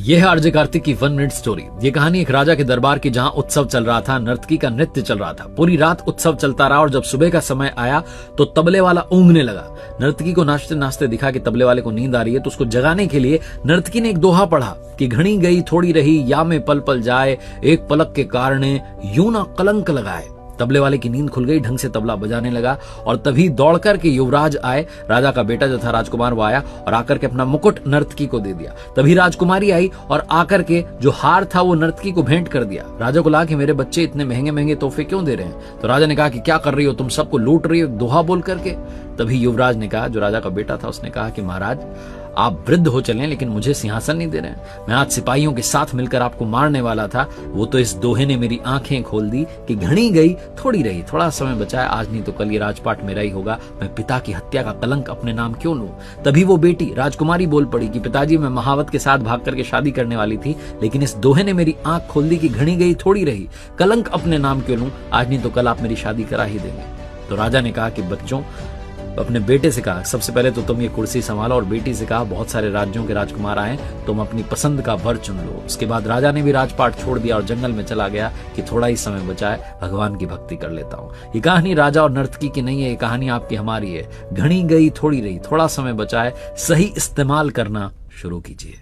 यह है आरजे कार्तिक की 1 मिनट स्टोरी। ये कहानी एक राजा के दरबार की, जहां उत्सव चल रहा था, नर्तकी का नृत्य चल रहा था। पूरी रात उत्सव चलता रहा और जब सुबह का समय आया तो तबले वाला ऊँघने लगा। नर्तकी को नाचते नाचते दिखा कि तबले वाले को नींद आ रही है, तो उसको जगाने के लिए नर्तकी ने एक दोहा पढ़ा कि घड़ी गई थोड़ी रही, या में पल पल जाए, एक पलक के कारणे यूं ना कलंक लगाए। तबले वाले की नींद खुल गई, ढंग से तबला बजाने लगा और तभी दौड़कर के युवराज आए। राजा का बेटा जो था राजकुमार, वो आया और आकर के अपना मुकुट नर्तकी को दे दिया। तभी राजकुमारी आई और आकर के जो हार था वो नर्तकी को भेंट कर दिया। राजा को लगा कि मेरे बच्चे इतने महंगे महंगे तोहफे क्यों दे रहे हैं, तो राजा ने कहा कि क्या कर रही हो तुम, सबको लूट रही हो दोहा बोल करके। तभी युवराज ने कहा, जो राजा का बेटा था, उसने कहा कि महाराज आप वृद्ध हो चले लेकिन मुझे सिंहासन नहीं दे रहे हैं। मैं आज सिपाहियों के साथ मिलकर आपको मारने वाला था, वो तो इस दोहे ने मेरी आंखें खोल दी कि घड़ी गई थोड़ी रही, थोड़ा समय बचा है, आज नहीं तो कल ये राजपाट मेरा ही होगा। मैं पिता की हत्या का कलंक अपने नाम क्यों लूं। तभी वो बेटी राजकुमारी बोल पड़ी कि पिताजी, मैं महावत के साथ भाग करके शादी करने वाली थी, लेकिन इस दोहे ने मेरी आंख खोल दी कि घड़ी गई थोड़ी रही, कलंक अपने नाम क्यों लूं, आज नहीं तो कल आप मेरी शादी करा ही देंगे। तो राजा ने कहा कि बच्चों, अपने बेटे से कहा सबसे पहले तो तुम ये कुर्सी संभालो, और बेटी से कहा बहुत सारे राज्यों के राजकुमार आए, तुम अपनी पसंद का वर चुन लो। उसके बाद राजा ने भी राजपाट छोड़ दिया और जंगल में चला गया कि थोड़ा ही समय बचा है, भगवान की भक्ति कर लेता हूँ। ये कहानी राजा और नर्तकी की नहीं है, ये कहानी आपकी हमारी है। घड़ी गई थोड़ी रही, थोड़ा समय बचा है, सही इस्तेमाल करना शुरू कीजिए।